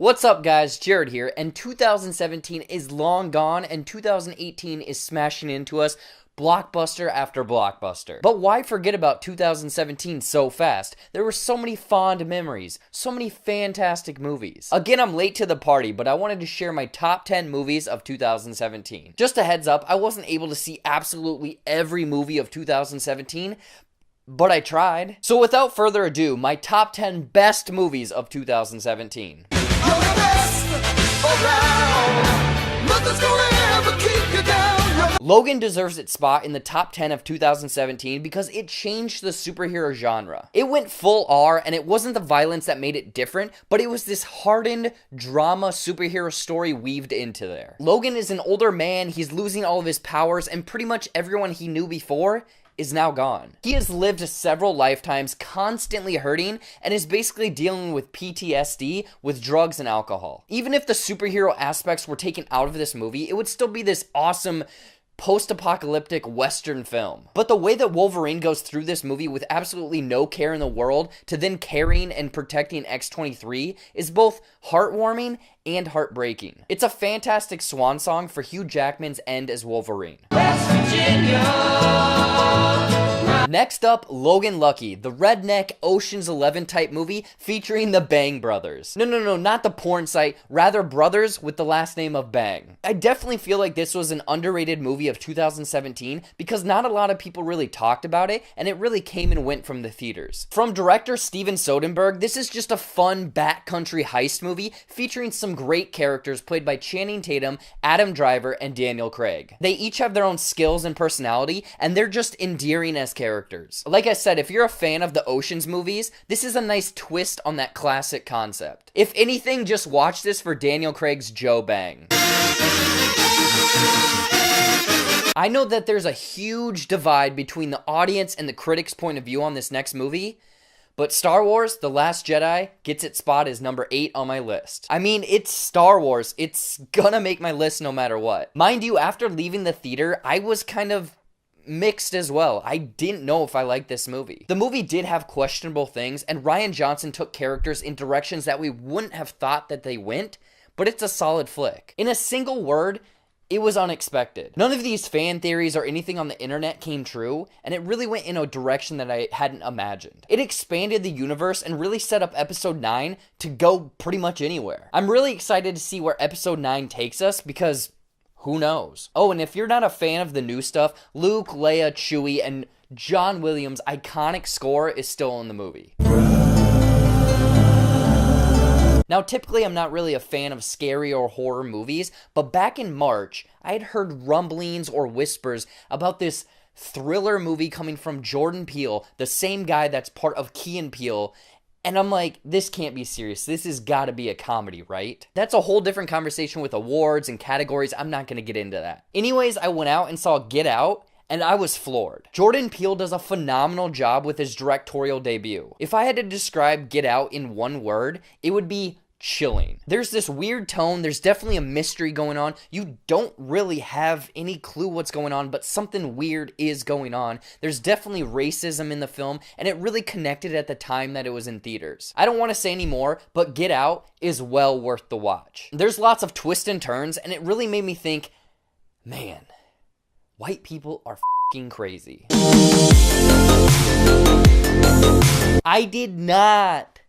What's up guys, Jared here, and 2017 is long gone and 2018 is smashing into us blockbuster after blockbuster. But why forget about 2017 so fast? There were so many fond memories, so many fantastic movies. Again, I'm late to the party, but I wanted to share my top 10 movies of 2017. Just a heads up, I wasn't able to see absolutely every movie of 2017, but I tried. So without further ado, my top 10 best movies of 2017. Logan deserves its spot in the top 10 of 2017 because it changed the superhero genre. It went full R, and it wasn't the violence that made it different, but it was this hardened drama superhero story weaved into there. Logan is an older man, he's losing all of his powers, and pretty much everyone he knew before is now gone. He has lived several lifetimes constantly hurting and is basically dealing with PTSD with drugs and alcohol. Even if the superhero aspects were taken out of this movie, it would still be this awesome post-apocalyptic Western film. But the way that Wolverine goes through this movie with absolutely no care in the world to then carrying and protecting X-23 is both heartwarming and heartbreaking. It's a fantastic swan song for Hugh Jackman's end as Wolverine. West Virginia. Next up, Logan Lucky, the redneck Ocean's 11 type movie featuring the Bang Brothers. No, not the porn site, rather brothers with the last name of Bang. I definitely feel like this was an underrated movie of 2017 because not a lot of people really talked about it, and it really came and went from the theaters. From director Steven Soderbergh, this is just a fun backcountry heist movie featuring some great characters played by Channing Tatum, Adam Driver, and Daniel Craig. They each have their own skills and personality, and they're just endearing as characters. Like I said, if you're a fan of the Ocean's movies, this is a nice twist on that classic concept. If anything, just watch this for Daniel Craig's Joe Bang. I know that there's a huge divide between the audience and the critics' point of view on this next movie, but Star Wars: The Last Jedi gets its spot as number 8 on my list. I mean, it's Star Wars. It's gonna make my list no matter what. Mind you, after leaving the theater, I was kind of mixed as well. I didn't know if I liked this movie. The movie did have questionable things, and Rian Johnson took characters in directions that we wouldn't have thought that they went, but it's a solid flick. In a single word, it was unexpected. None of these fan theories or anything on the internet came true, and it really went in a direction that I hadn't imagined. It expanded the universe and really set up episode 9 to go pretty much anywhere. I'm really excited to see where episode 9 takes us because who knows? Oh, and if you're not a fan of the new stuff, Luke, Leia, Chewie, and John Williams' iconic score is still in the movie. Now, typically, I'm not really a fan of scary or horror movies, but back in March, I had heard rumblings or whispers about this thriller movie coming from Jordan Peele, the same guy that's part of Key and Peele, and I'm like, this can't be serious. This has got to be a comedy, right? That's a whole different conversation with awards and categories. I'm not going to get into that. Anyways, I went out and saw Get Out, and I was floored. Jordan Peele does a phenomenal job with his directorial debut. If I had to describe Get Out in one word, it would be chilling. There's this weird tone. There's definitely a mystery going on. You don't really have any clue what's going on, but something weird is going on. There's definitely racism in the film, and it really connected at the time that it was in theaters. I don't want to say any more, but Get Out is well worth the watch. There's lots of twists and turns, and it really made me think, man, white people are f***ing crazy. I did not.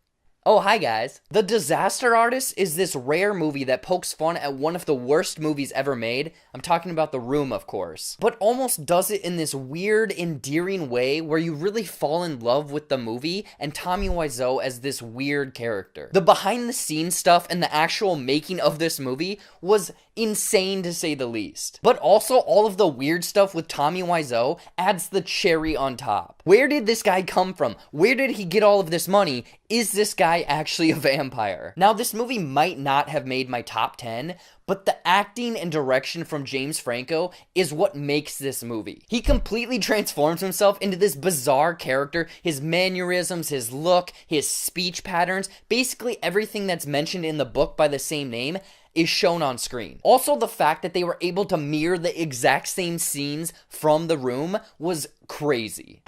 Oh, hi guys. The Disaster Artist is this rare movie that pokes fun at one of the worst movies ever made. I'm talking about The Room, of course. But almost does it in this weird, endearing way where you really fall in love with the movie and Tommy Wiseau as this weird character. The behind-the-scenes stuff and the actual making of this movie was insane to say the least. But also all of the weird stuff with Tommy Wiseau adds the cherry on top. Where did this guy come from? Where did he get all of this money? Is this guy actually a vampire? Now, this movie might not have made my top 10, but the acting and direction from James Franco is what makes this movie. He completely transforms himself into this bizarre character. His mannerisms, his look, his speech patterns, basically everything that's mentioned in the book by the same name is shown on screen. Also, the fact that they were able to mirror the exact same scenes from The Room was crazy.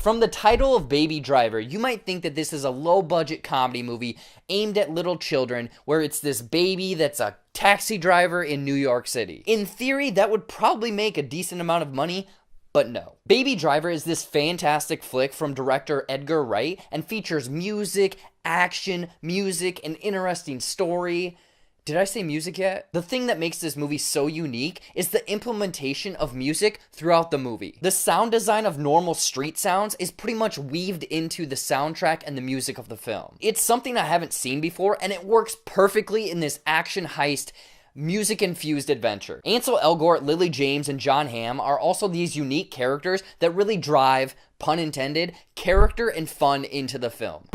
From the title of Baby Driver, you might think that this is a low-budget comedy movie aimed at little children where it's this baby that's a taxi driver in New York City. In theory, that would probably make a decent amount of money, but no. Baby Driver is this fantastic flick from director Edgar Wright and features music, action, an interesting story. Did I say music yet? The thing that makes this movie so unique is the implementation of music throughout the movie. The sound design of normal street sounds is pretty much weaved into the soundtrack and the music of the film. It's something I haven't seen before, and it works perfectly in this action heist music-infused adventure. Ansel Elgort, Lily James, and John Hamm are also these unique characters that really drive, pun intended, character and fun into the film.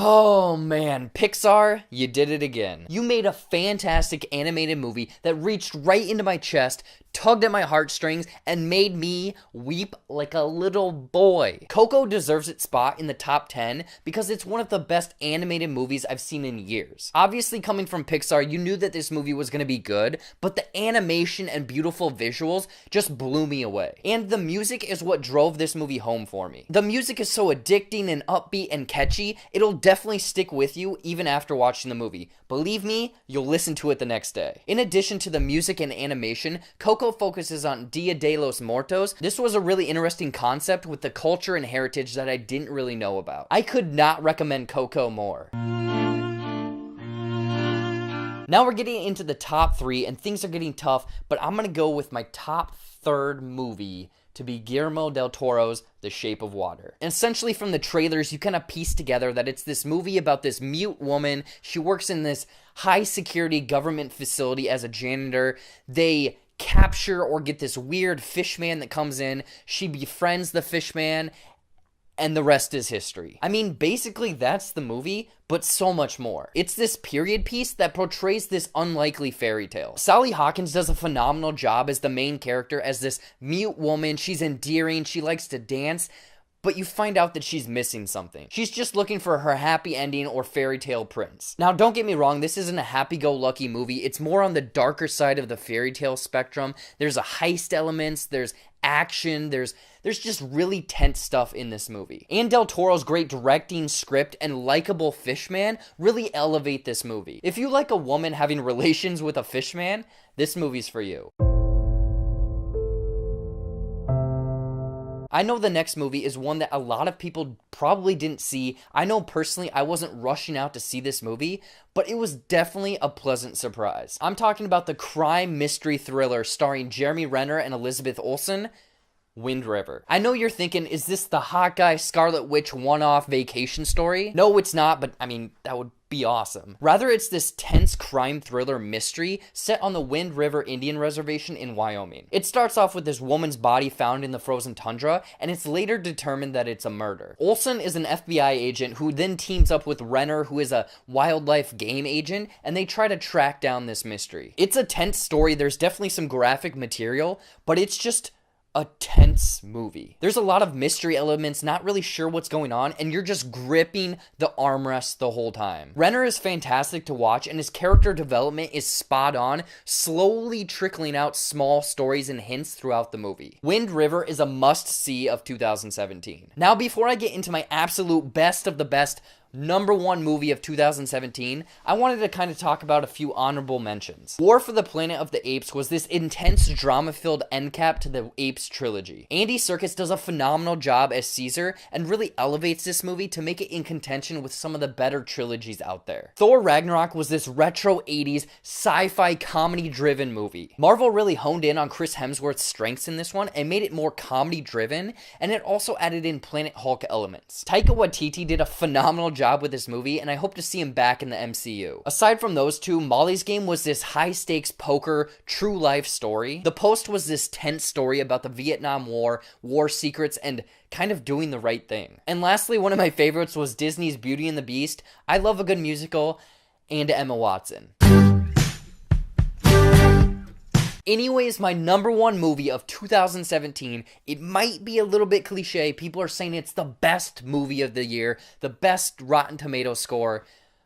Oh man, Pixar, you did it again. You made a fantastic animated movie that reached right into my chest, tugged at my heartstrings, and made me weep like a little boy. Coco deserves its spot in the top 10 because it's one of the best animated movies I've seen in years. Obviously, coming from Pixar, you knew that this movie was going to be good, but the animation and beautiful visuals just blew me away. And the music is what drove this movie home for me. The music is so addicting and upbeat and catchy, it'll definitely stick with you even after watching the movie. Believe me, you'll listen to it the next day. In addition to the music and animation, Coco focuses on Dia de los Muertos. This was a really interesting concept with the culture and heritage that I didn't really know about. I could not recommend Coco more. Now we're getting into the top 3 and things are getting tough, but I'm gonna go with my top 3rd movie to be Guillermo del Toro's The Shape of Water. And essentially from the trailers, you kind of piece together that it's this movie about this mute woman. She works in this high security government facility as a janitor. They capture or get this weird fish man that comes in. She befriends the fish man, and the rest is history. I mean, basically that's the movie, but so much more. It's this period piece that portrays this unlikely fairy tale. Sally Hawkins does a phenomenal job as the main character, as this mute woman. She's endearing, she likes to dance, but you find out that she's missing something. She's just looking for her happy ending or fairy tale prince. Now, don't get me wrong, this isn't a happy-go-lucky movie. It's more on the darker side of the fairy tale spectrum. There's a heist elements, there's action, there's just really tense stuff in this movie. And Del Toro's great directing, script, and likable fishman really elevate this movie. If you like a woman having relations with a fishman, this movie's for you. I know the next movie is one that a lot of people probably didn't see. I know personally I wasn't rushing out to see this movie, but it was definitely a pleasant surprise. I'm talking about the crime mystery thriller starring Jeremy Renner and Elizabeth Olsen, Wind River. I know you're thinking, is this the hot guy Scarlet Witch one-off vacation story? No, it's not, but I mean, that would be awesome. Rather, it's this tense crime thriller mystery set on the Wind River Indian Reservation in Wyoming. It starts off with this woman's body found in the frozen tundra, and it's later determined that it's a murder. Olsen is an FBI agent who then teams up with Renner, who is a wildlife game agent, and they try to track down this mystery. It's a tense story. There's definitely some graphic material, but it's just a tense movie. There's a lot of mystery elements, not really sure what's going on, and you're just gripping the armrest the whole time. Renner is fantastic to watch, and his character development is spot on, slowly trickling out small stories and hints throughout the movie. Wind River is a must-see of 2017. Now, before I get into my absolute best of the best number 1 movie of 2017, I wanted to kind of talk about a few honorable mentions. War for the Planet of the Apes was this intense drama-filled end cap to the Apes trilogy. Andy Serkis does a phenomenal job as Caesar and really elevates this movie to make it in contention with some of the better trilogies out there. Thor Ragnarok was this retro 80s sci-fi comedy-driven movie. Marvel really honed in on Chris Hemsworth's strengths in this one and made it more comedy-driven, and it also added in Planet Hulk elements. Taika Waititi did a phenomenal job with this movie, and I hope to see him back in the MCU. Aside from those two, Molly's Game was this high-stakes poker, true life story. The Post was this tense story about the Vietnam War, war secrets, and kind of doing the right thing. And lastly, one of my favorites was Disney's Beauty and the Beast. I love a good musical, and Emma Watson. Anyways, my number 1 movie of 2017, it might be a little bit cliche. People are saying it's the best movie of the year, the best Rotten Tomatoes score,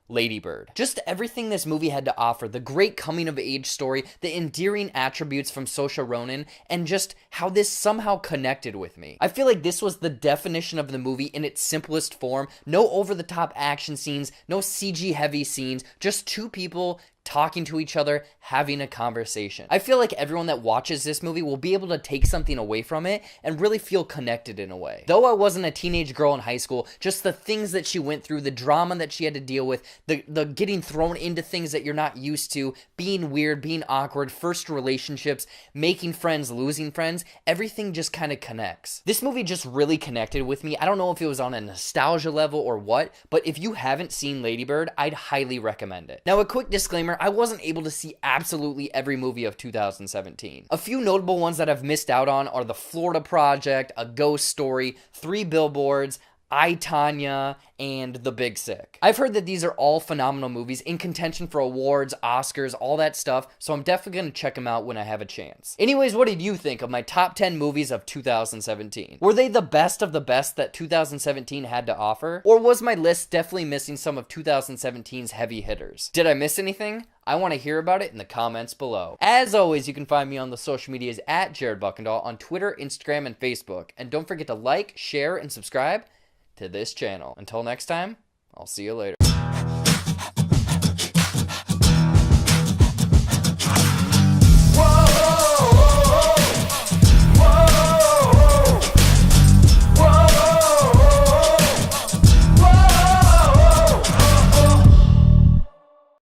Lady Bird. Just everything this movie had to offer, the great coming-of-age story, the endearing attributes from Saoirse Ronan, and just how this somehow connected with me. I feel like this was the definition of the movie in its simplest form. No over-the-top action scenes, no CG-heavy scenes, just two people talking to each other, having a conversation. I feel like everyone that watches this movie will be able to take something away from it and really feel connected in a way. Though I wasn't a teenage girl in high school, just the things that she went through, the drama that she had to deal with, the getting thrown into things that you're not used to, being weird, being awkward, first relationships, making friends, losing friends, everything just kind of connects. This movie just really connected with me. I don't know if it was on a nostalgia level or what, but if you haven't seen Lady Bird, I'd highly recommend it. Now, a quick disclaimer, I wasn't able to see absolutely every movie of 2017. A few notable ones that I've missed out on are The Florida Project, A Ghost Story, 3 Billboards, I, Tonya, and The Big Sick. I've heard that these are all phenomenal movies in contention for awards, Oscars, all that stuff, so I'm definitely going to check them out when I have a chance. Anyways, what did you think of my top 10 movies of 2017? Were they the best of the best that 2017 had to offer? Or was my list definitely missing some of 2017's heavy hitters? Did I miss anything? I want to hear about it in the comments below. As always, you can find me on the social medias at Jared Buckendahl on Twitter, Instagram, and Facebook. And don't forget to like, share, and subscribe to this channel. Until next time, I'll see you later.